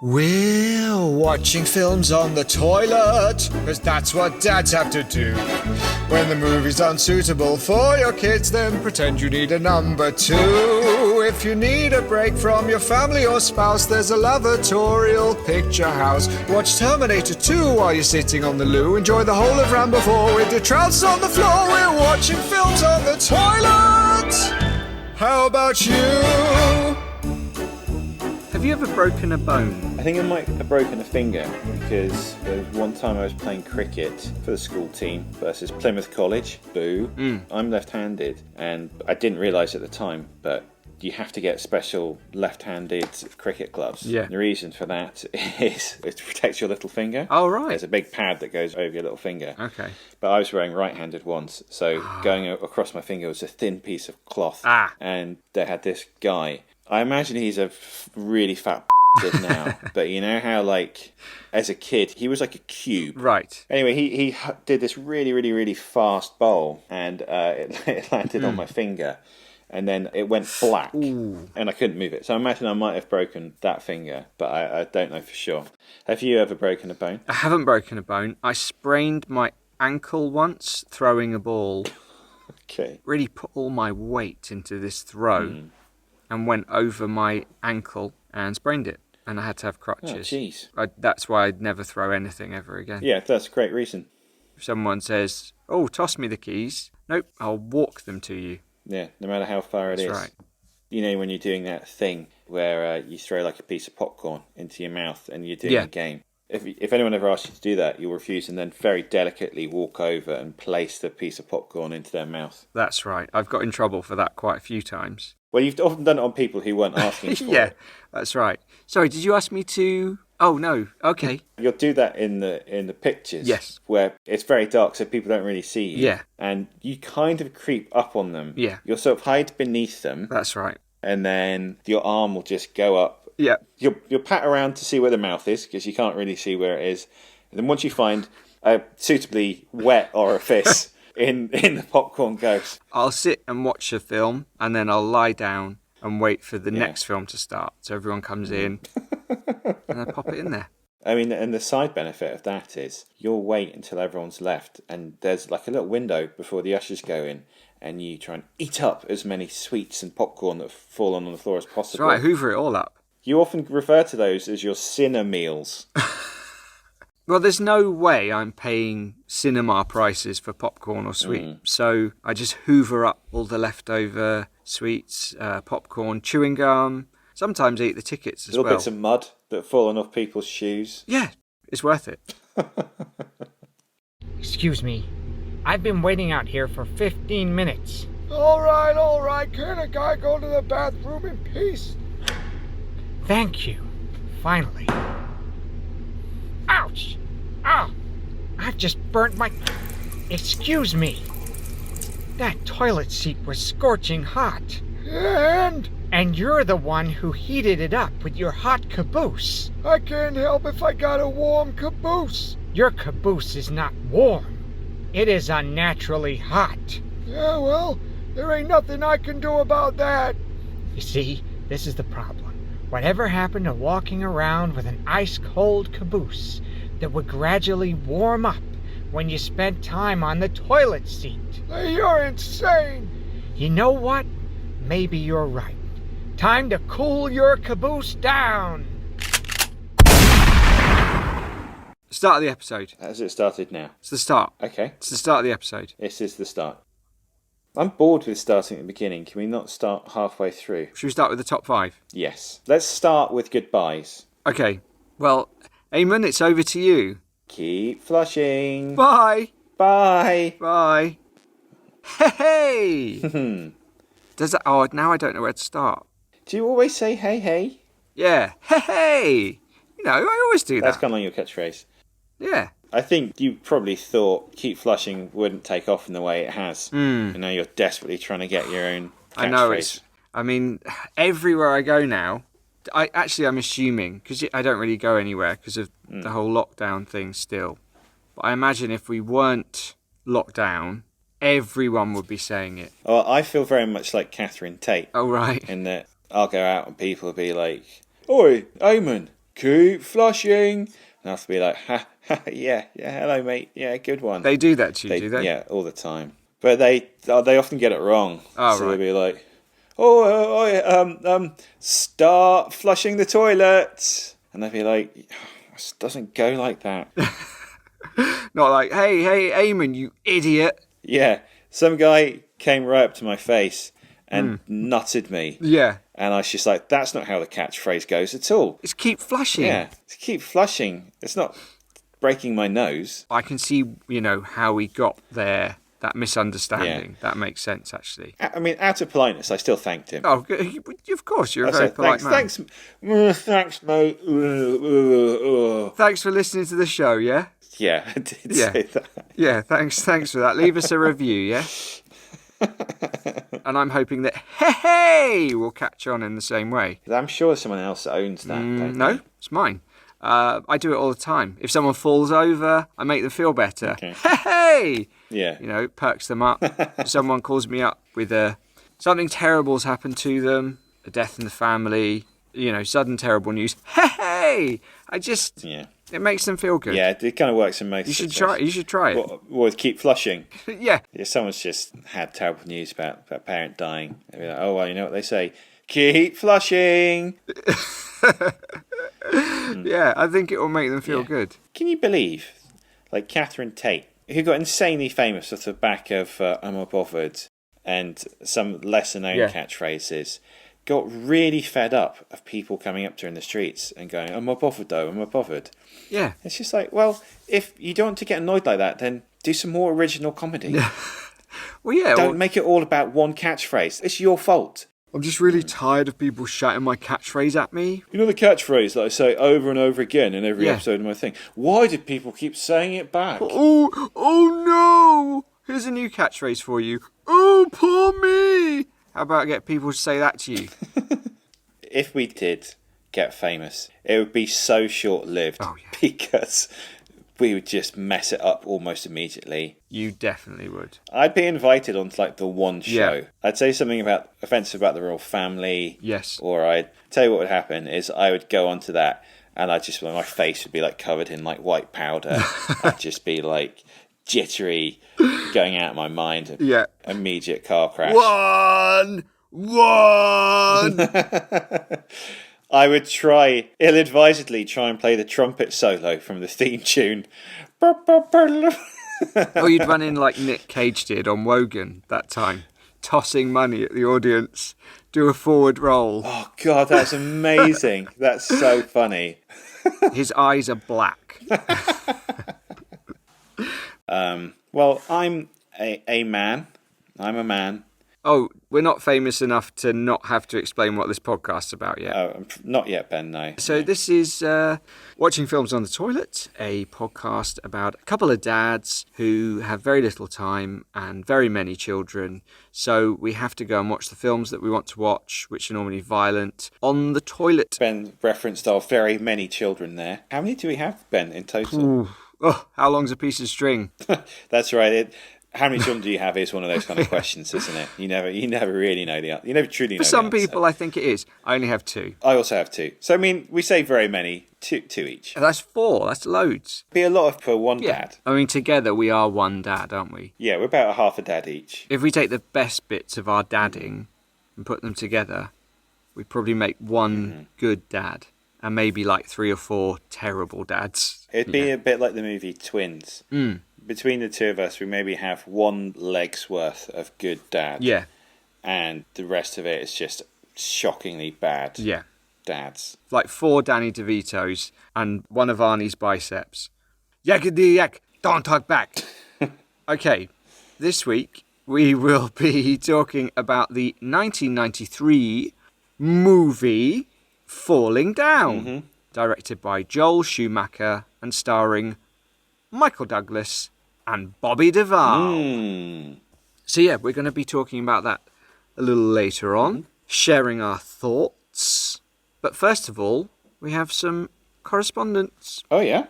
We're watching films on the toilet, because that's what dads have to do. When the movie's unsuitable for your kids, then pretend you need a number two. If you need a break from your family or spouse, there's a lavatorial picture house. Watch Terminator 2 while you're sitting on the loo. Enjoy the whole of Rambo 4 with your trousers on the floor. We're watching films on the toilet. How about you? Have you ever broken a bone? I think I might have broken a finger because there was one time I was playing cricket for the school team versus Plymouth College. Boo. I'm left-handed and I didn't realise at the time, but you have to get special left-handed cricket gloves. Yeah. The reason for that is to protect your little finger. Oh, right. There's a big pad that goes over your little finger. Okay. But I was wearing right-handed once, so going across my finger was a thin piece of cloth. And they had this guy. I imagine he's a really fat now, but you know how, like, as a kid, he was like a cube. Right. Anyway, he did this really fast bowl, and it landed on my finger, and then it went black, and I couldn't move it. So I imagine I might have broken that finger, but I don't know for sure. Have you ever broken a bone? I haven't broken a bone. I sprained my ankle once throwing a ball. Okay. Really put all my weight into this throw. And went over my ankle and sprained it. And I had to have crutches. Oh, jeez. That's why I'd never throw anything ever again. Yeah, that's a great reason. If someone says, "Oh, toss me the keys," nope, I'll walk them to you. Yeah, no matter how far it is. That's right. You know when you're doing that thing where you throw like a piece of popcorn into your mouth and you're doing a game. If anyone ever asks you to do that, you'll refuse and then very delicately walk over and place the piece of popcorn into their mouth. That's right. I've got in trouble for that quite a few times. Well, you've often done it on people who weren't asking for Yeah, it. that's right. Sorry, did you ask me to... Oh, no. Okay. You'll do that in the pictures. Yes. Where it's very dark so people don't really see you. Yeah. And you kind of creep up on them. Yeah. You'll sort of hide beneath them. That's right. And then your arm will just go up. Yeah. You'll pat around to see where the mouth is because you can't really see where it is. And then once you find a suitably wet orifice in the popcorn ghost. I'll sit and watch a film and then I'll lie down and wait for the next film to start. So everyone comes in and I pop it in there. I mean, and the side benefit of that is you'll wait until everyone's left and there's like a little window before the ushers go in and you try and eat up as many sweets and popcorn that have fallen on the floor as possible. That's right, hoover it all up. You often refer to those as your cinema meals. Well, there's no way I'm paying cinema prices for popcorn or sweet. So I just hoover up all the leftover sweets, popcorn, chewing gum. Sometimes I eat the tickets as well. Little bits of mud that have fallen off people's shoes. Yeah, it's worth it. Excuse me. I've been waiting out here for 15 minutes. All right. Can a guy go to the bathroom in peace? Thank you. Finally. Ouch! Ah! I've just burnt my... Excuse me. That toilet seat was scorching hot. And you're the one who heated it up with your hot caboose. I can't help if I got a warm caboose. Your caboose is not warm. It is unnaturally hot. Yeah, well, there ain't nothing I can do about that. You see, this is the problem. Whatever happened to walking around with an ice-cold caboose that would gradually warm up when you spent time on the toilet seat? You're insane. You know what? Maybe you're right. Time to cool your caboose down. Start of the episode. Has it started now? It's the start. Okay. It's the start of the episode. This is the start. I'm bored with starting at the beginning. Can we not start halfway through? Should we start with the top 5? Yes. Let's start with goodbyes. Okay. Well, Eamon, it's over to you. Keep flushing. Bye. Bye. Bye. Hey! Does that... Oh, now I don't know where to start. Do you always say hey, hey? Yeah. Hey! You know, I always do that. That's kind of your catchphrase. Yeah. I think you probably thought keep flushing wouldn't take off in the way it has. And now you're desperately trying to get your own catchphrase. I know it's... I mean, everywhere I go now... I'm assuming, because I don't really go anywhere because of the whole lockdown thing still. But I imagine if we weren't locked down, everyone would be saying it. Well, I feel very much like Catherine Tate. Oh, right. In that I'll go out and people will be like, "Oi, Eamon, keep flushing. And I have to be like, ha, ha, yeah, hello, mate. Yeah, good one. They do that to you, do they? Yeah, all the time. But they often get it wrong. Oh, so right. they'll be like, start flushing the toilet. And they'll be like, it doesn't go like that. Not like, hey, Eamon, you idiot. Yeah, some guy came right up to my face and nutted me. Yeah. And I was just like, that's not how the catchphrase goes at all. It's keep flushing. Yeah, to keep flushing. It's not breaking my nose. I can see, how we got there, that misunderstanding. Yeah. That makes sense, actually. I mean, out of politeness, I still thanked him. Oh, of course, you're a very polite man. Thanks, mate. Thanks for listening to the show, yeah? Yeah, I did say that. Yeah, thanks for that. Leave us a review, yeah? And I'm hoping that hey will catch on in the same way. I'm sure someone else owns that. No, it's mine. I do it all the time. If someone falls over, I make them feel better. Okay. Hey! Yeah. It perks them up. If someone calls me up with something terrible's happened to them, a death in the family, sudden terrible news. Hey! It makes them feel good. Yeah, it kind of works in most situations. You should try it. With keep flushing. Yeah. If someone's just had terrible news about a parent dying, they'll be like, oh, well, you know what they say? Keep flushing. Yeah, I think it will make them feel good. Can you believe, like Catherine Tate, who got insanely famous off the back of I'm Not Bothered and some lesser-known catchphrases, got really fed up of people coming up to her in the streets and going, I'm not bothered though, I'm not bothered. Yeah. It's just like, well, if you don't want to get annoyed like that, then do some more original comedy. Well, yeah. Don't make it all about one catchphrase. It's your fault. I'm just really tired of people shouting my catchphrase at me. You know the catchphrase that I say over and over again in every episode of my thing? Why did people keep saying it back? Oh no! Here's a new catchphrase for you. Oh, poor me! How about get people to say that to you? If we did get famous, it would be so short-lived because we would just mess it up almost immediately. You definitely would. I'd be invited onto like the one show. Yeah. I'd say something offensive about the royal family. Yes. Or I'd tell you what would happen is I would go onto that and my face would be like covered in like white powder. I'd just be like jittery, going out of my mind. Yeah. Immediate car crash. One. I would ill-advisedly try and play the trumpet solo from the theme tune. Or you'd run in like Nick Cage did on Wogan that time, tossing money at the audience, do a forward roll. Oh, God, that's amazing. That's so funny. His eyes are black. Well, I'm a man. I'm a man. Oh, we're not famous enough to not have to explain what this podcast's about yet. Oh, not yet, Ben, no. So this is Watching Films on the Toilet, a podcast about a couple of dads who have very little time and very many children. So we have to go and watch the films that we want to watch, which are normally violent, on the toilet. Ben referenced our very many children there. How many do we have, Ben, in total? Ooh. Oh, how long's a piece of string? That's right. How many children do you have is one of those kind of questions, isn't it? You never really know the answer. You never truly know For some the answer. people, I think it is. I only have 2. I also have 2. So, I mean, we say very many, two each. That's 4. That's loads. Be a lot for one dad. I mean, together we are one dad, aren't we? Yeah, we're about half a dad each. If we take the best bits of our dadding and put them together, we probably make one good dad. And maybe like 3 or 4 terrible dads. It'd be a bit like the movie Twins. Between the two of us, we maybe have 1 leg's worth of good dad. Yeah. And the rest of it is just shockingly bad dads. Like 4 Danny DeVitos and 1 of Arnie's biceps. Yakety yak, don't talk back. Okay, this week we will be talking about the 1993 movie Falling Down, directed by Joel Schumacher and starring Michael Douglas and Bobby Duvall. So yeah, we're going to be talking about that a little later on, sharing our thoughts. But first of all, we have some correspondence. Oh, yeah?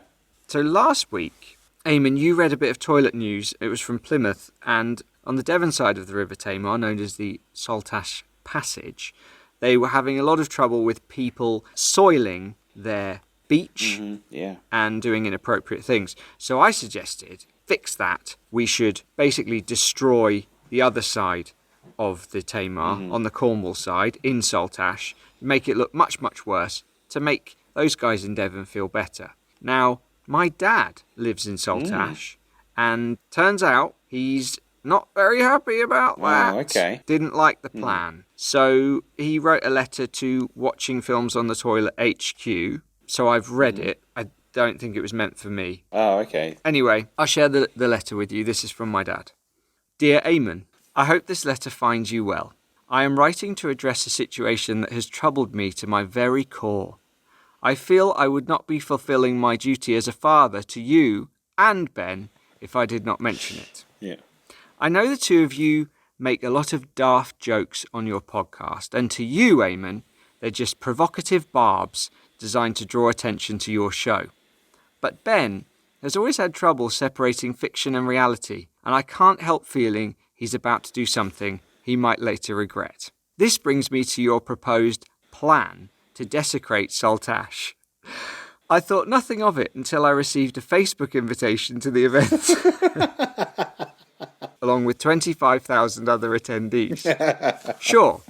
So last week, Eamon, you read a bit of toilet news. It was from Plymouth, and on the Devon side of the River Tamar, known as the Saltash Passage, they were having a lot of trouble with people soiling their beach Yeah. and doing inappropriate things. So I suggested, fix that. We should basically destroy the other side of the Tamar on the Cornwall side in Saltash, make it look much, much worse to make those guys in Devon feel better. Now, my dad lives in Saltash, and turns out he's not very happy about that. Oh, okay. Didn't like the plan. So he wrote a letter to Watching Films on the Toilet HQ. So I've read it. I don't think it was meant for me. Oh, okay. Anyway, I'll share the letter with you. This is from my dad. Dear Eamon, I hope this letter finds you well. I am writing to address a situation that has troubled me to my very core. I feel I would not be fulfilling my duty as a father to you and Ben if I did not mention it. Yeah. I know the two of you make a lot of daft jokes on your podcast, and to you, Eamon, they're just provocative barbs designed to draw attention to your show. But Ben has always had trouble separating fiction and reality, and I can't help feeling he's about to do something he might later regret. This brings me to your proposed plan to desecrate Saltash. I thought nothing of it until I received a Facebook invitation to the event, along with 25,000 other attendees. Sure,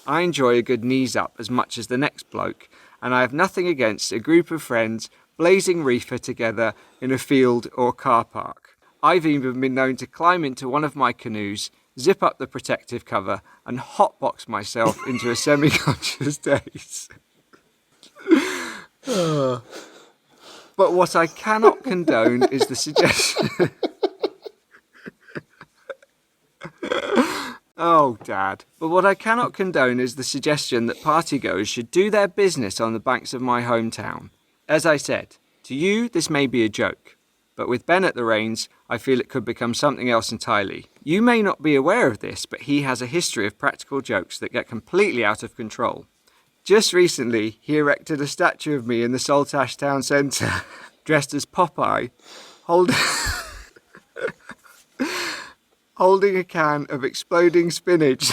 I enjoy a good knees up as much as the next bloke, and I have nothing against a group of friends blazing reefer together in a field or car park. I've even been known to climb into one of my canoes, zip up the protective cover, and hotbox myself into a semi-conscious daze. But what I cannot condone is the suggestion... Oh, Dad. But what I cannot condone is the suggestion that partygoers should do their business on the banks of my hometown. As I said, to you this may be a joke, but with Ben at the reins, I feel it could become something else entirely. You may not be aware of this, but he has a history of practical jokes that get completely out of control. Just recently, he erected a statue of me in the Saltash town centre, dressed as Popeye, holding a can of exploding spinach.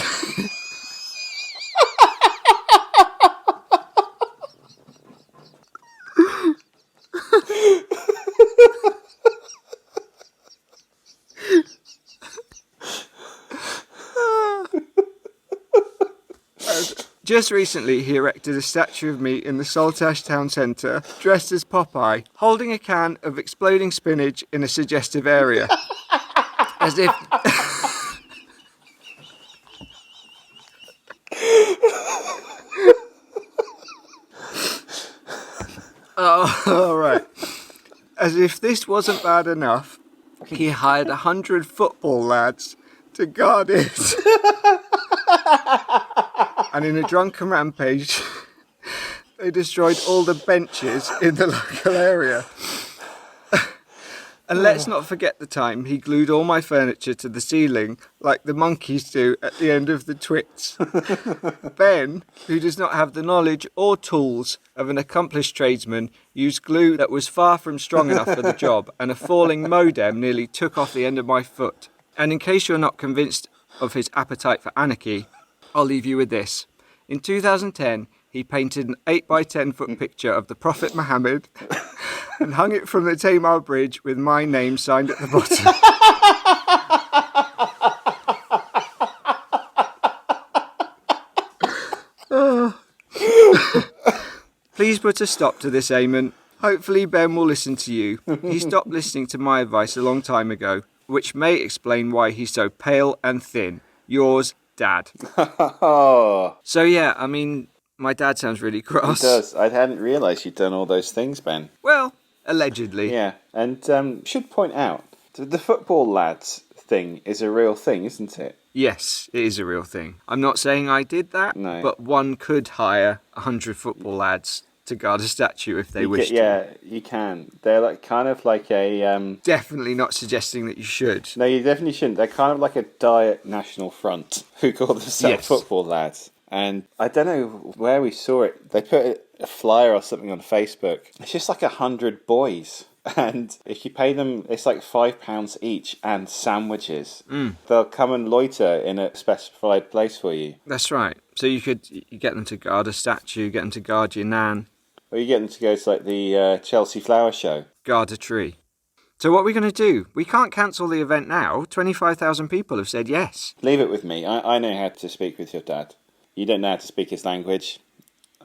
Just recently, he erected a statue of me in the Saltash town centre, dressed as Popeye, holding a can of exploding spinach in a suggestive area. As if... Oh, all right. As if this wasn't bad enough, he hired 100 football lads to guard it. And in a drunken rampage, they destroyed all the benches in the local area. And let's not forget the time he glued all my furniture to the ceiling, like the monkeys do at the end of the twits. Ben, who does not have the knowledge or tools of an accomplished tradesman, used glue that was far from strong enough for the job, and a falling modem nearly took off the end of my foot. And in case you're not convinced of his appetite for anarchy, I'll leave you with this. In 2010, he painted an 8x10 foot picture of the Prophet Muhammad and hung it from the Tamar Bridge with my name signed at the bottom. Please put a stop to this, Eamon. Hopefully Ben will listen to you. He stopped listening to my advice a long time ago, which may explain why he's so pale and thin. Yours, Dad. So yeah, I mean, my dad sounds really cross. He does. I hadn't realised you'd done all those things, Ben. Well, allegedly. Yeah, and should point out, the football lads thing is a real thing, isn't it? Yes, it is a real thing. I'm not saying I did that, No. but one could hire 100 football lads to guard a statue if they wish to. Yeah, you can. They're like kind of like a... Definitely not suggesting that you should. No, you definitely shouldn't. They're kind of like a Diet National Front who call themselves Yes. football lads. And I don't know where we saw it. They put a flyer or something on Facebook. It's just like 100 boys. And if you pay them, it's like £5 each and sandwiches. They'll come and loiter in a specified place for you. That's right. So you get them to guard a statue, get them to guard your nan. Or you get them to go to like the Chelsea Flower Show. Guard a tree. So what are we going to do? We can't cancel the event now. 25,000 people have said yes. Leave it with me. I know how to speak with your dad. You don't know how to speak his language.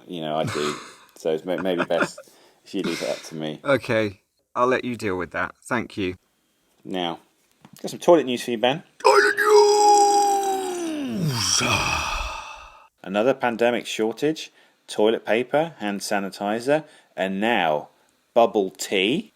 You know, I do. So it's maybe best if you leave it up to me. Okay, I'll let you deal with that. Thank you. Now, got some toilet news for you, Ben. Toilet news! Another pandemic shortage, toilet paper, hand sanitizer, and now bubble tea.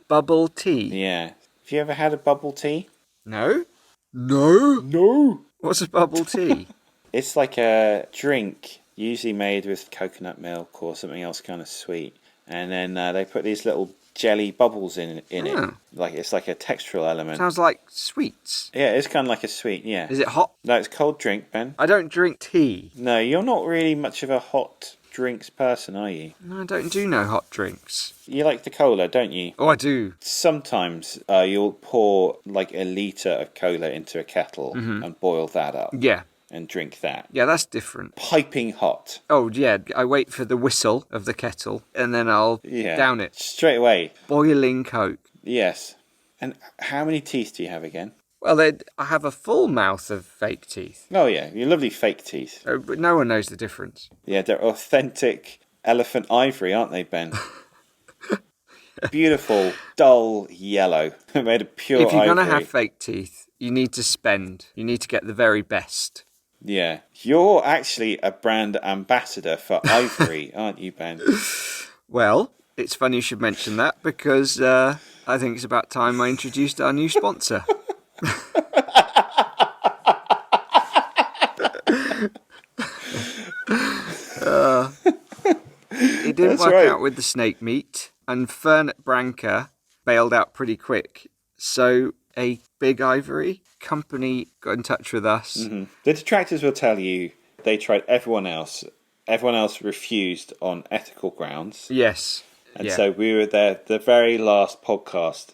Bubble tea? Yeah. Have you ever had a bubble tea? No? No. What's a bubble tea? It's like a drink, usually made with coconut milk or something else kind of sweet. And then they put these little jelly bubbles in it. Like it's like a textural element. Sounds like sweets. Yeah, it's kind of like a sweet, yeah. Is it hot? No, it's cold drink, Ben. I don't drink tea. No, you're not really much of a hot drinks person, are you? No, I don't do no hot drinks. You like the cola, don't you? Oh, I do. Sometimes you'll pour like a litre of cola into a kettle and boil that up Yeah. and drink that. Yeah, that's different. Piping hot. Oh, yeah, I wait for the whistle of the kettle and then I'll Yeah. down it. Straight away. Boiling Coke. Yes. And how many teeth do you have again? Well, I have a full mouth of fake teeth. Oh, yeah. Your lovely fake teeth. But no one knows the difference. Yeah, they're authentic elephant ivory, aren't they, Ben? Beautiful, dull yellow. Made of pure If you're ivory. going to have fake teeth, you need to spend. You need to get the very best. Yeah. You're actually a brand ambassador for ivory, aren't you, Ben? Well, it's funny you should mention that because I think it's about time I introduced our new sponsor. It didn't That's work right. out with the snake meat, and Fern at Branca bailed out pretty quick. So a Big Ivory company got in touch with us. The detractors will tell you they tried everyone else. Everyone else refused on ethical grounds. Yes. And yeah. so we were the very last podcast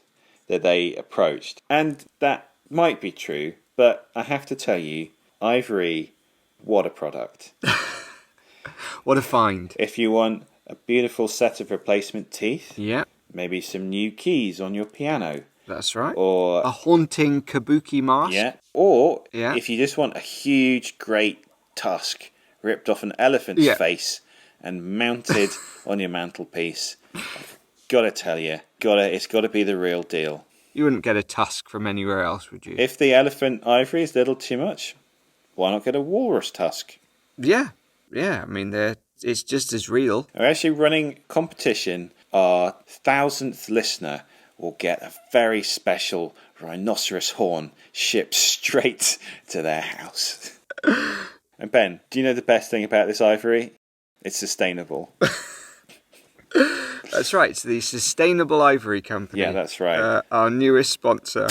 that they approached. And that might be true, but I have to tell you, Ivory, what a product. What a find. If you want a beautiful set of replacement teeth, Yeah, maybe some new keys on your piano, that's right. or A haunting kabuki mask. or Yeah. if you just want a huge, great tusk ripped off an elephant's Yeah. face and mounted on your mantelpiece, I've gotta tell you, it's gotta be the real deal. You wouldn't get a tusk from anywhere else, would you? If the elephant ivory is a little too much, why not get a walrus tusk? Yeah. I mean, it's just as real. We're actually running competition. Our 1,000th listener will get a very special rhinoceros horn shipped straight to their house. And Ben, do you know the best thing about this ivory? It's sustainable. That's right. It's the Sustainable Ivory Company. Yeah, that's right. Our newest sponsor.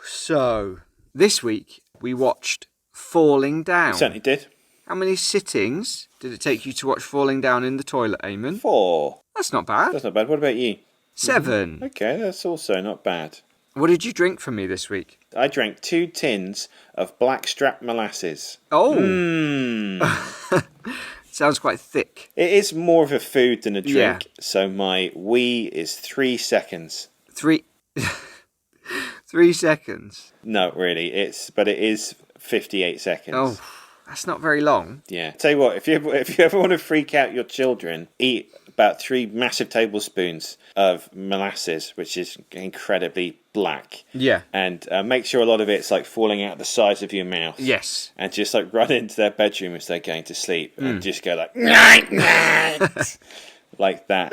So, this week we watched Falling Down. Certainly did. How many sittings did it take you to watch Falling Down in the toilet, Eamon? 4. That's not bad. That's not bad. What about you? 7. Okay, that's also not bad. What did you drink for me this week? I drank 2 tins of blackstrap molasses. Oh, Mmm. sounds quite thick. It is more of a food than a drink, Yeah. so my wee is 3 seconds. 3 3 seconds. No, really, but it is 58 seconds. Oh, that's not very long. Yeah. Tell you what, if you ever want to freak out your children, eat about 3 massive tablespoons of molasses, which is incredibly black. Yeah. And make sure a lot of it's like falling out the sides of your mouth. Yes. And just like run into their bedroom as they're going to sleep and just go like, night, night, like that.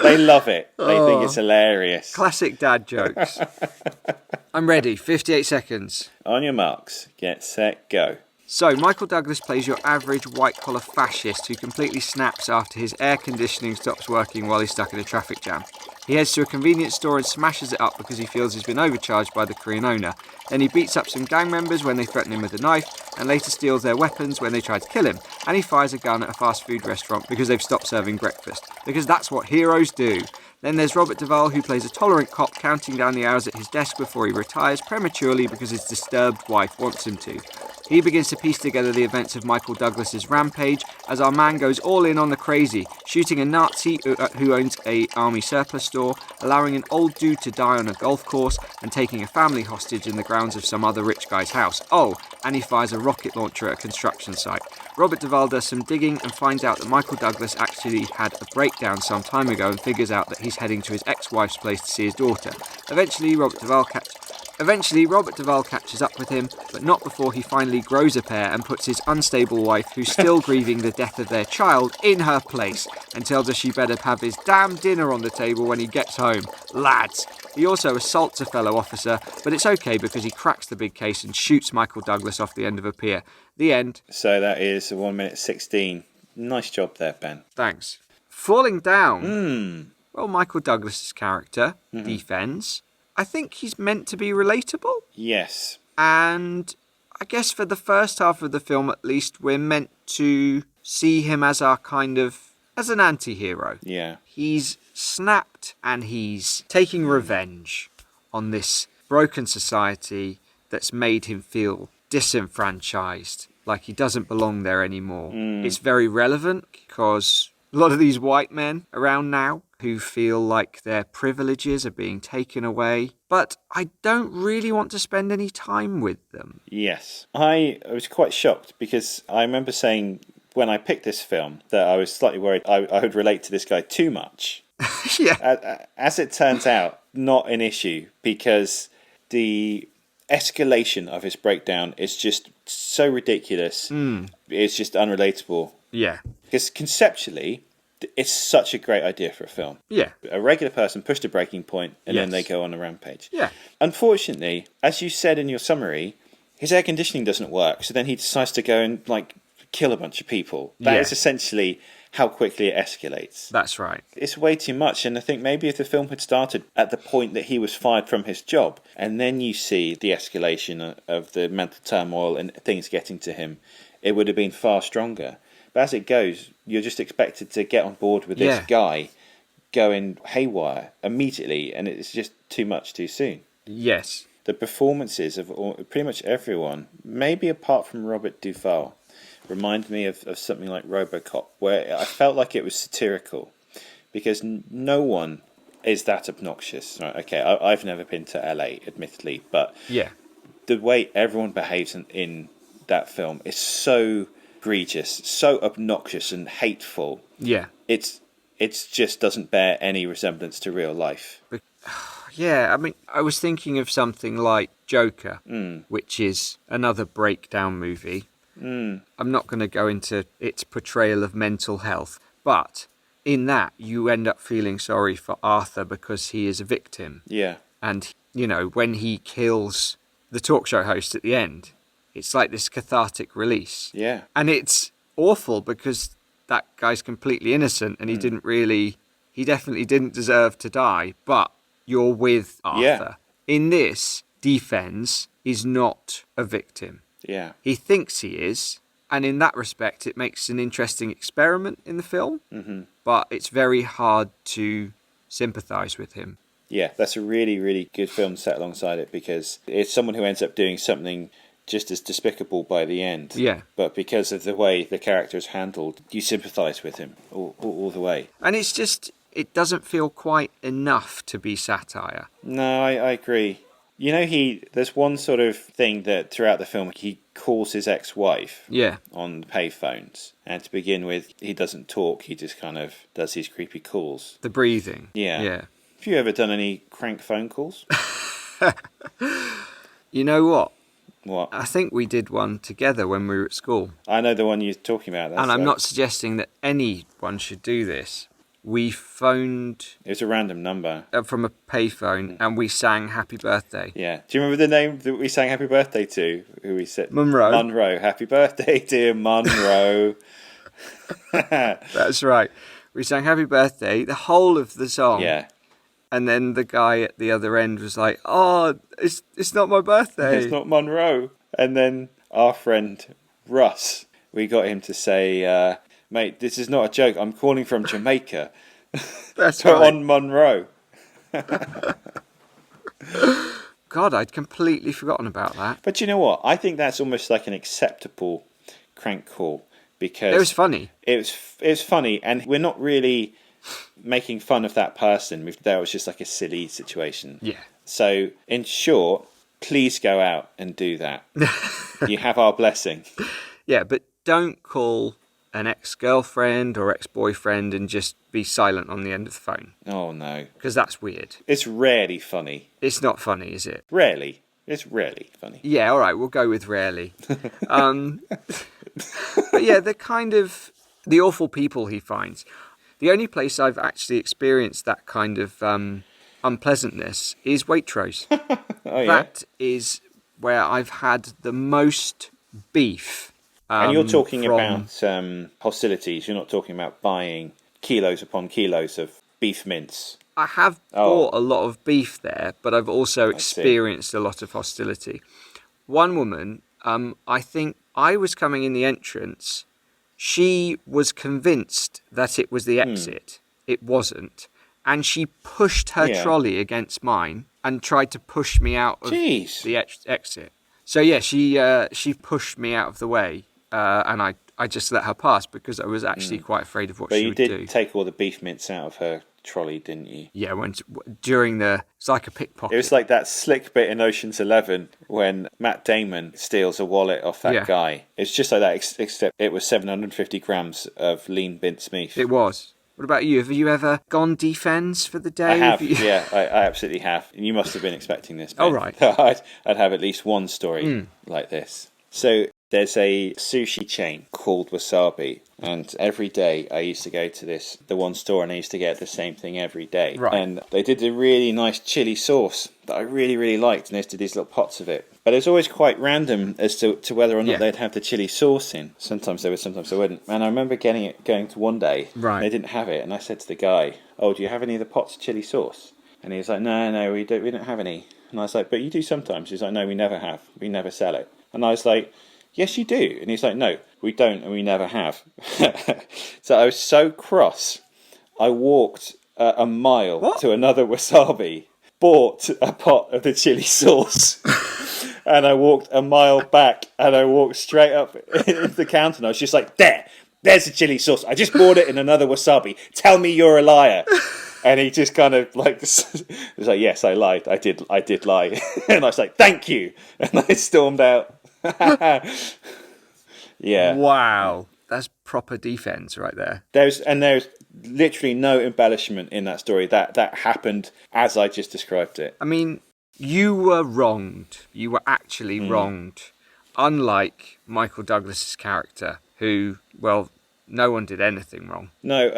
They love it. They think it's hilarious. Classic dad jokes. I'm ready. 58 seconds. On your marks, get set, go. So, Michael Douglas plays your average white-collar fascist who completely snaps after his air conditioning stops working while he's stuck in a traffic jam. He heads to a convenience store and smashes it up because he feels he's been overcharged by the Korean owner. Then he beats up some gang members when they threaten him with a knife, and later steals their weapons when they try to kill him. And he fires a gun at a fast food restaurant because they've stopped serving breakfast. Because that's what heroes do. Then there's Robert Duvall, who plays a tolerant cop counting down the hours at his desk before he retires prematurely because his disturbed wife wants him to. He begins to piece together the events of Michael Douglas's rampage as our man goes all in on the crazy, shooting a Nazi who owns a army surplus store, allowing an old dude to die on a golf course, and taking a family hostage in the grounds of some other rich guy's house. Oh, and he fires a rocket launcher at a construction site. Robert Duvall does some digging and finds out that Michael Douglas actually had a breakdown some time ago and figures out that he's heading to his ex-wife's place to see his daughter. Eventually, Robert Duvall catches up with him, but not before he finally grows a pair and puts his unstable wife, who's still grieving the death of their child, in her place, and tells her she better have his damn dinner on the table when he gets home. Lads! He also assaults a fellow officer, but it's okay because he cracks the big case and shoots Michael Douglas off the end of a pier. The end. So that is 1 minute 16. Nice job there, Ben. Thanks. Falling down. Well, Michael Douglas's character defends. I think he's meant to be relatable. Yes. And I guess for the first half of the film, at least, we're meant to see him as our as an anti-hero. Yeah. He's snapped and he's taking revenge on this broken society that's made him feel disenfranchised, like he doesn't belong there anymore. It's very relevant because a lot of these white men around now who feel like their privileges are being taken away, but I don't really want to spend any time with them. Yes. I was quite shocked because I remember saying when I picked this film that I was slightly worried I would relate to this guy too much. Yeah. As it turns out, not an issue because the escalation of his breakdown is just so ridiculous. It's just unrelatable. Yeah. Because conceptually, it's such a great idea for a film. Yeah. A regular person pushed a breaking point and then Yes. they go on a rampage. Yeah. Unfortunately, as you said in your summary, his air conditioning doesn't work, so then he decides to go and kill a bunch of people. That is essentially how quickly it escalates. That's right. It's way too much, and I think maybe if the film had started at the point that he was fired from his job, and then you see the escalation of the mental turmoil and things getting to him, it would have been far stronger. But as it goes, you're just expected to get on board with this guy going haywire immediately, and it's just too much too soon. Yes. The performances of pretty much everyone, maybe apart from Robert Duvall, remind me of something like RoboCop, where I felt like it was satirical, because no one is that obnoxious. Right, okay, I've never been to LA, admittedly, but the way everyone behaves in that film is so egregious, so obnoxious and hateful. Yeah. It's just doesn't bear any resemblance to real life. Yeah, I mean, I was thinking of something like Joker, which is another breakdown movie. I'm not going to go into its portrayal of mental health, but in that you end up feeling sorry for Arthur because he is a victim. Yeah. And, when he kills the talk show host at the end, it's like this cathartic release. Yeah. And it's awful because that guy's completely innocent and he definitely didn't deserve to die, but you're with Arthur. Yeah. In this, Defense is not a victim. Yeah. He thinks he is, and in that respect, it makes an interesting experiment in the film, but it's very hard to sympathise with him. Yeah, that's a really, really good film set alongside it because it's someone who ends up doing something just as despicable by the end. Yeah. But because of the way the character is handled, you sympathise with him all the way. And it's just, it doesn't feel quite enough to be satire. No, I agree. There's one sort of thing that throughout the film he calls his ex-wife on the payphones. And to begin with, he doesn't talk, he just kind of does these creepy calls. The breathing. Yeah. Yeah. Have you ever done any crank phone calls? You know what? What? I think we did one together when we were at school. I know the one you're talking about. And I'm not suggesting that anyone should do this. We phoned... It was a random number. From a payphone, and we sang Happy Birthday. Yeah. Do you remember the name that we sang Happy Birthday to? Who we said? Monroe. Monroe. Happy birthday, dear Monroe. That's right. We sang Happy Birthday, the whole of the song. Yeah. And then the guy at the other end was like, "Oh, it's not my birthday. It's not Monroe." And then our friend Russ, we got him to say, "Mate, this is not a joke. I'm calling from Jamaica." That's Put right. on Monroe. God, God, I'd completely forgotten about that. But you know what? I think that's almost like an acceptable crank call because It was funny. It was funny, and we're not really making fun of that person. That was just like a silly situation. Yeah. So, in short, please go out and do that. You have our blessing. Yeah, but don't call an ex-girlfriend or ex-boyfriend and just be silent on the end of the phone, Oh no, because that's weird. it's rarely funny. It's not funny, is it? Rarely, it's rarely funny. Yeah, all right, we'll go with rarely. But yeah, the awful people he finds. The only place I've actually experienced that kind of unpleasantness is Waitrose. Oh yeah, That is where I've had the most beef. and you're talking from- about hostilities. You're not talking about buying kilos upon kilos of beef mince. I have bought a lot of beef there, but I've also see. experienced a lot of hostility. One woman, I think I was coming in the entrance. She was convinced that it was the exit. It wasn't. And she pushed her Yeah. trolley against mine and tried to push me out of Jeez. the exit. So yeah, she pushed me out of the way, and I just let her pass because I was actually quite afraid of what But she you would did do. take all the beef mince out of her trolley, didn't you? Yeah, during it's like a pickpocket. It was like that slick bit in Ocean's 11 when Matt Damon steals a wallet off that Yeah. guy. It's just like that, except it was 750 grams of lean mince meat. It was. What about you? Have you ever gone defence for the day? I have, you- yeah, I absolutely have. And you must have been expecting this. Oh, Ben. right. I'd have at least one story like this. So there's a sushi chain called Wasabi, and every day I used to go to the one store, and I used to get the same thing every day. Right. And they did a really nice chili sauce that I really, really liked, and they did these little pots of it. But it was always quite random as to whether or not Yeah. they'd have the chili sauce in. Sometimes they would, sometimes they wouldn't. And I remember going to one day, Right. and they didn't have it, and I said to the guy, "Oh, do you have any of the pots of chili sauce?" And he was like, "No, we don't have any." And I was like, "But you do sometimes." He's like, "No, we never have. We never sell it." And I was like, "Yes, you do." And he's like, "No, we don't, and we never have." So I was so cross. I walked a mile to another Wasabi, bought a pot of the chili sauce, and I walked a mile back, and I walked straight up into the counter, and I was just like, there's the chili sauce. I just bought it in another Wasabi. Tell me you're a liar. And he just kind of like was like, "Yes, I lied. I did lie." And I was like, "Thank you." And I stormed out. Yeah. Wow, that's proper defence right there. There's literally no embellishment in that story. That happened as I just described it. I mean, you were wronged. You were actually wronged. Unlike Michael Douglas's character, who, well, no one did anything wrong. No,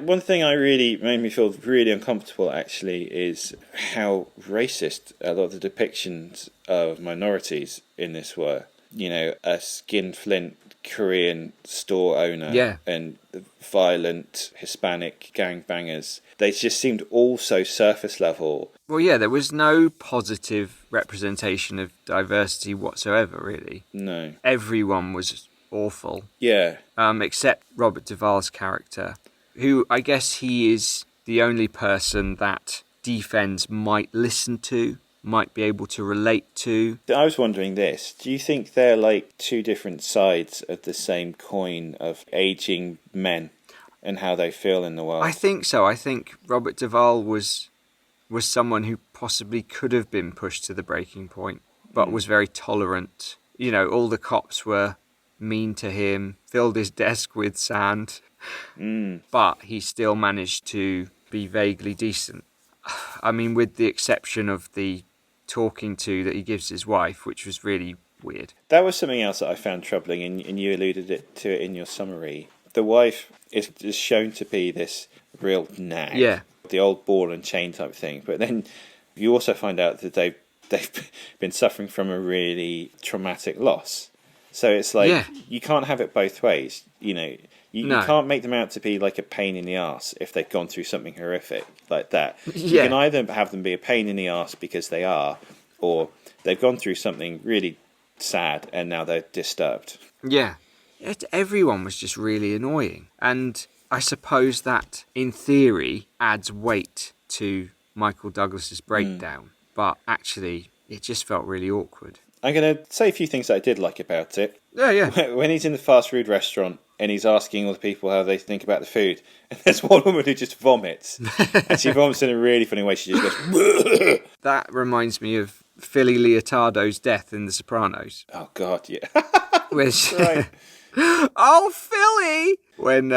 one thing I really made me feel really uncomfortable actually is how racist a lot of the depictions of minorities in this were. You know, a skinflint Korean store owner Yeah. and the violent Hispanic gangbangers. They just seemed all so surface level. Well, yeah, there was no positive representation of diversity whatsoever, really. No. Everyone was awful, Yeah. except Robert Duvall's character, who I guess he is the only person that defense might listen to, might be able to relate to. I was wondering this. Do you think they're like two different sides of the same coin of aging men and how they feel in the world? I think so. I think Robert Duvall was someone who possibly could have been pushed to the breaking point, but was very tolerant. You know, all the cops were mean to him, filled his desk with sand, but he still managed to be vaguely decent. I mean, with the exception of the talking to that he gives his wife, which was really weird. That was something else that I found troubling, and you alluded to it in your summary. The wife is shown to be this real nag. Yeah. The old ball and chain type thing. But then you also find out that they've been suffering from a really traumatic loss. So it's like, Yeah. you can't have it both ways. You know, you No. can't make them out to be like a pain in the arse if they've gone through something horrific like that. You Yeah. can either have them be a pain in the arse because they are, or they've gone through something really sad and now they're disturbed. Yeah. Everyone was just really annoying. And I suppose that, in theory, adds weight to Michael Douglas's breakdown. But actually, it just felt really awkward. I'm going to say a few things that I did like about it. Yeah. When he's in the fast food restaurant and he's asking all the people how they think about the food, and there's one woman who just vomits. And she vomits in a really funny way. She just goes, That reminds me of Philly Leotardo's death in The Sopranos. oh, God, yeah. Which, Right. oh, Philly! When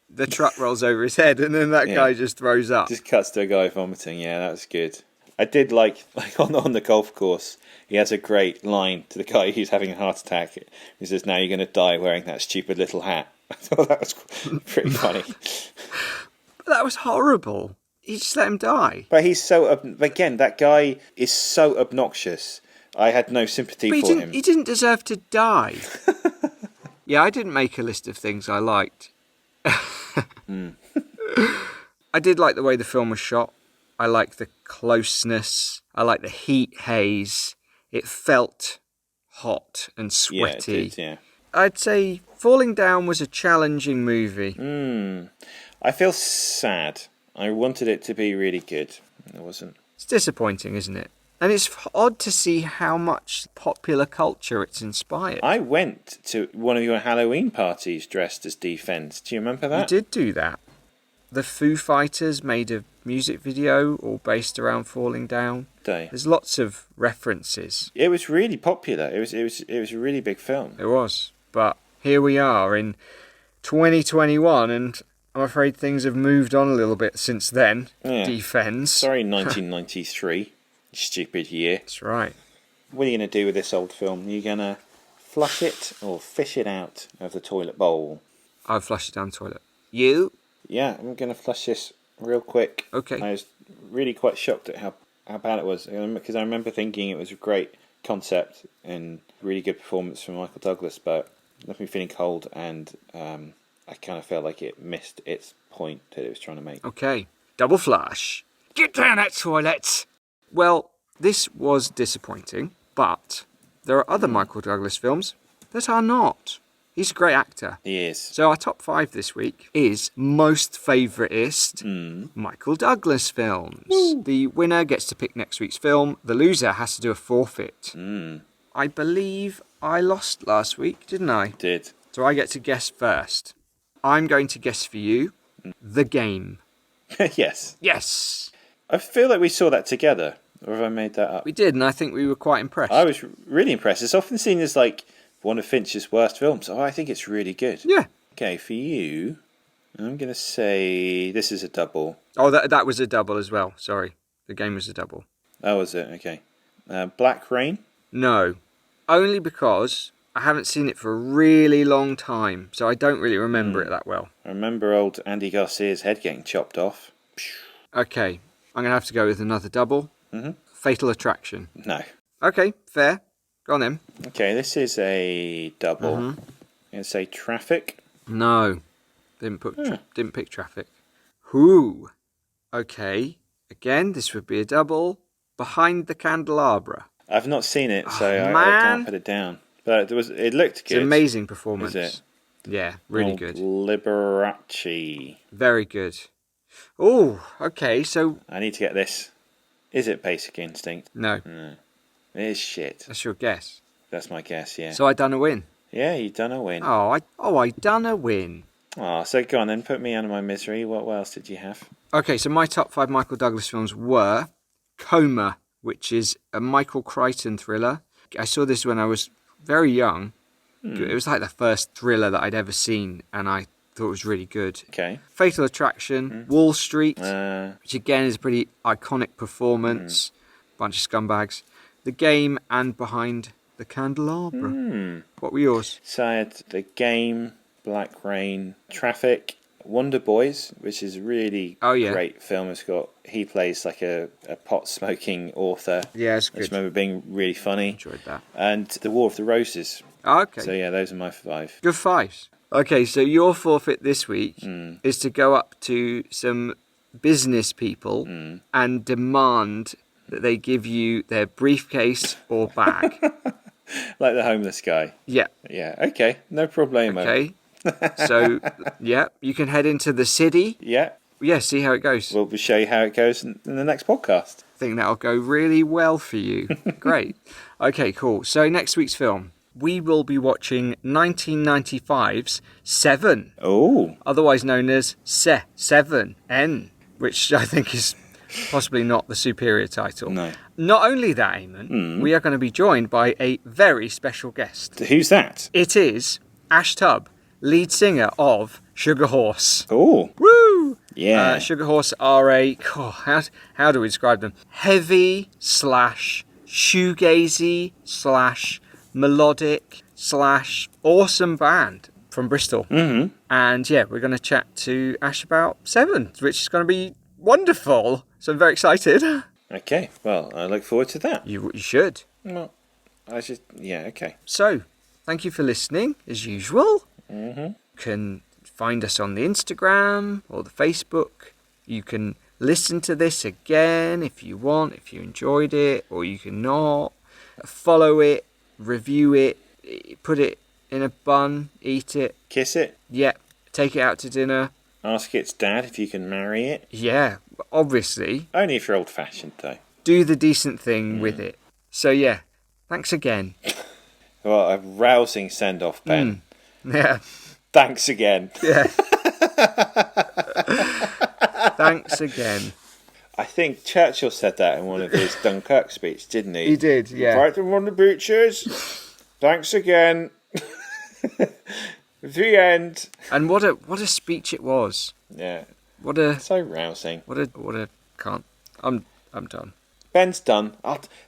the truck rolls over his head and then that Yeah. guy just throws up. Just cuts to a guy vomiting. Yeah, that was good. I did like on the golf course, he has a great line to the guy who's having a heart attack. He says, "Now you're going to die wearing that stupid little hat." I thought that was pretty funny. But that was horrible. He just let him die. But he's so again, that guy is so obnoxious. I had no sympathy But for him. he didn't deserve to die. Yeah, I didn't make a list of things I liked. I did like the way the film was shot. I like the closeness. I like the heat haze. It felt hot and Yeah, it sweaty. did, yeah. I'd say Falling Down was a challenging movie. I feel sad. I wanted it to be really good. It wasn't. It's disappointing, isn't it? And it's odd to see how much popular culture it's inspired. I went to one of your Halloween parties dressed as Defense. Do you remember You that? did do that. The Foo Fighters made a music video all based around Falling Down. Day. There's lots of references. It was really popular. It was a really big film. It was. But here we are in 2021 and I'm afraid things have moved on a little bit since then. Yeah. Defense. Sorry, 1993. Stupid year. That's right. What are you going to do with this old film? Are you going to flush it or fish it out of the toilet bowl? I'll flush it down the toilet. You? Yeah, I'm going to flush this real quick. Okay. I was really quite shocked at how bad it was, because I remember thinking it was a great concept and really good performance from Michael Douglas, but left me feeling cold, and I kind of felt like it missed its point that it was trying to make. Okay. Double flush. Get down that toilet! Well, this was disappointing, but there are other Michael Douglas films that are not. He's a great actor. He is. So our top 5 this week is most favouriteest Michael Douglas films. The winner gets to pick next week's film. The loser has to do a forfeit. I believe I lost last week, didn't I? Did. So I get to guess first. I'm going to guess for you The Game. Yes. Yes! I feel like we saw that together, or have I made that up? We did, and I think we were quite impressed. I was really impressed. It's often seen as like one of Finch's worst films. Oh, I think it's really good. Yeah. Okay, for you, I'm going to say this is a double. Oh, that was a double as well. Sorry. The Game was a double. Oh, was it? Okay. Black Rain? No. Only because I haven't seen it for a really long time, so I don't really remember it that well. I remember old Andy Garcia's head getting chopped off. Okay. I'm going to have to go with another double. Fatal Attraction. No. Okay, fair. Go on then. Okay, this is a double. I'm going to say Traffic. No. Didn't pick Traffic. Who? Okay. Again, this would be a double. Behind the Candelabra. I've not seen it, so I man. can't put it down. But it looked It's good. an amazing performance. Is it? Yeah, really Old good. Liberace. Very good. Oh, okay, so... I need to get this. Is it Basic Instinct? No, It is shit. that's your guess. That's my guess, yeah. So I done a win. Yeah, you done a win. I done a win. Oh, so go on then, put me out of my misery. What else did you have? Okay, so my top 5 Michael Douglas films were Coma, which is a Michael Crichton thriller. I saw this when I was very young. It was like the first thriller that I'd ever seen, and I thought it was really good. Okay. Fatal Attraction, Wall Street, Uh, which again is a pretty iconic performance. Bunch of scumbags. The Game and Behind the Candelabra. What were yours? so I had The Game, Black Rain, Traffic, Wonder Boys, which is a really great film. He plays like a pot smoking author. Yeah, it's I just good. remember being really funny. Enjoyed that. And The War of the Roses. Okay. So yeah, those are my 5. Good 5. Okay, so your forfeit this week is to go up to some business people and demand that they give you their briefcase or bag. Like the homeless guy. Yeah, Yeah, okay, no problemo. okay. So, yeah, you can head into the city. Yeah, Yeah, see how it goes. we'll show you how it goes in the next podcast. think that'll go really well for you. Great. Okay, cool. So next week's film, we will be watching 1995's Seven, otherwise known as Seven, which I think is possibly not the superior title. No. Not only that, Eamon, we are going to be joined by a very special guest. Who's that? It is Ash Tubb, lead singer of Sugar Horse. Oh, Woo! yeah. Sugar Horse are how do we describe them? Heavy / shoegazy / melodic / awesome band from Bristol. Mm-hmm. And yeah, we're going to chat to Ash about Seven, which is going to be wonderful. So I'm very excited. Okay, well, I look forward to that. You should. Well, okay. So, thank you for listening, as usual. Mm-hmm. You can find us on the Instagram or the Facebook. You can listen to this again if you want, if you enjoyed it, or you can not. Follow it, review it, put it in a bun, eat it. Kiss it. Yeah, take it out to dinner. Ask its dad if you can marry it. Yeah, obviously. Only if you're old-fashioned, though. Do the decent thing with it. So yeah, thanks again. Well, a rousing send-off, Ben. Yeah. Thanks again. Yeah. Thanks again. I think Churchill said that in one of his Dunkirk speeches, didn't he? He did, yeah. Right on the beaches. Thanks again. The end. And what a speech it was. Yeah. What a So rousing. what a can't. I'm done. Ben's done.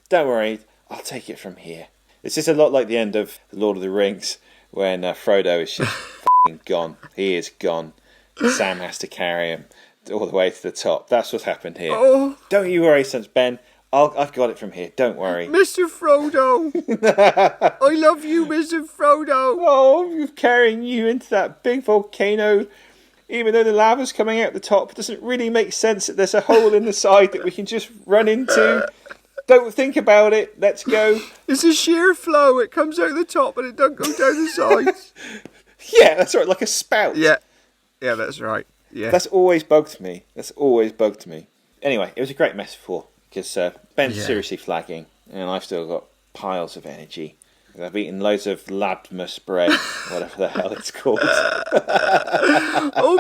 Don't worry. I'll take it from here. It's just a lot like the end of The Lord of the Rings when Frodo is just f***ing gone. He is gone. Sam has to carry him all the way to the top. That's what's happened here. Oh, Don't you worry, since Ben. I've got it from here. Don't worry. Mr. Frodo. I love you, Mr. Frodo. Oh, you're carrying you into that big volcano. Even though the lava's coming out the top, it doesn't really make sense that there's a hole in the side that we can just run into. Don't think about it. Let's go. It's a sheer flow. It comes out the top and it doesn't go down the sides. Yeah, that's right, like a spout. Yeah, that's right. Yeah. That's always bugged me. Anyway, it was a great metaphor because Ben's seriously flagging and I've still got piles of energy. I've eaten loads of Ladmus bread, whatever the hell it's called. Oh,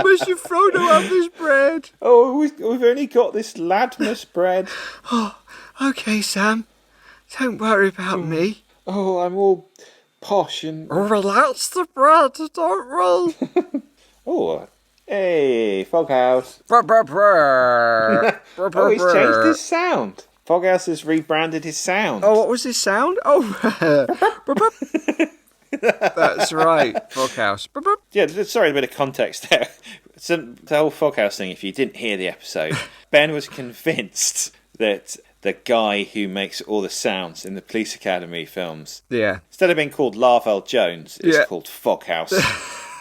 Mr. Frodo, have this bread. Oh, we've only got this Ladmus bread. Oh, okay, Sam. Don't worry about me. Oh, I'm all posh and... Relax the bread, don't roll. Oh, hey, Foghouse. Oh, He's changed his sound. Foghouse has rebranded his sound. Oh, what was his sound? Oh, that's right, Foghouse. Yeah, sorry, a bit of context there. So, the whole Foghouse thing, if you didn't hear the episode, Ben was convinced that the guy who makes all the sounds in the Police Academy films, instead of being called Larvell Jones, it's called Foghouse.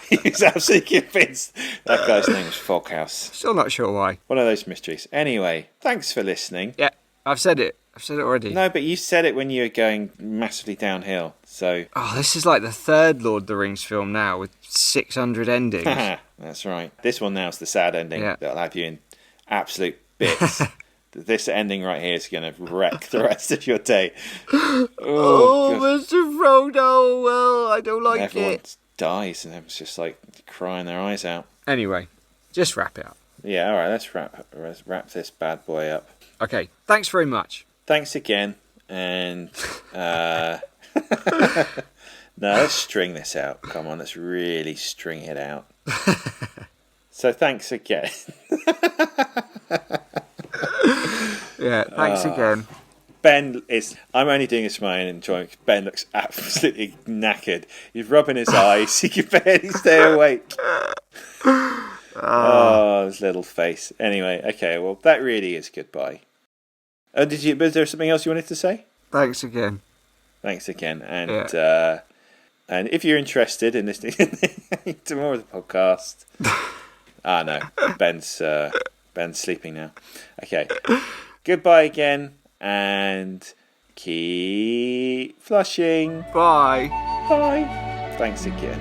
He was absolutely convinced that guy's name was Foghouse. Still not sure why. One of those mysteries. Anyway, thanks for listening. Yeah, I've said it already. No, but you said it when you were going massively downhill, so... Oh, this is like the third Lord of the Rings film now with 600 endings. That's right. This one now is the sad ending that'll have you in absolute bits. This ending right here is going to wreck the rest of your day. Oh Mr. Frodo, well, I don't like Everyone it. Dies and everyone's just like crying their eyes out. Anyway, just wrap it up. Yeah, all right, let's wrap this bad boy up. Okay, thanks very much. Thanks again, and no, let's string this out. Come on, let's really string it out. So thanks again. Yeah, thanks again. Ben I'm only doing this for my own enjoyment. Ben looks absolutely knackered. He's rubbing his eyes. He can barely stay awake. Oh, his little face. Anyway, okay, well, that really is goodbye. Was there something else you wanted to say? Thanks again. Thanks again. And and if you're interested in listening to more of the podcast... no. Ben's sleeping now. Okay. Goodbye again. And keep flushing. Bye. Bye. Thanks again.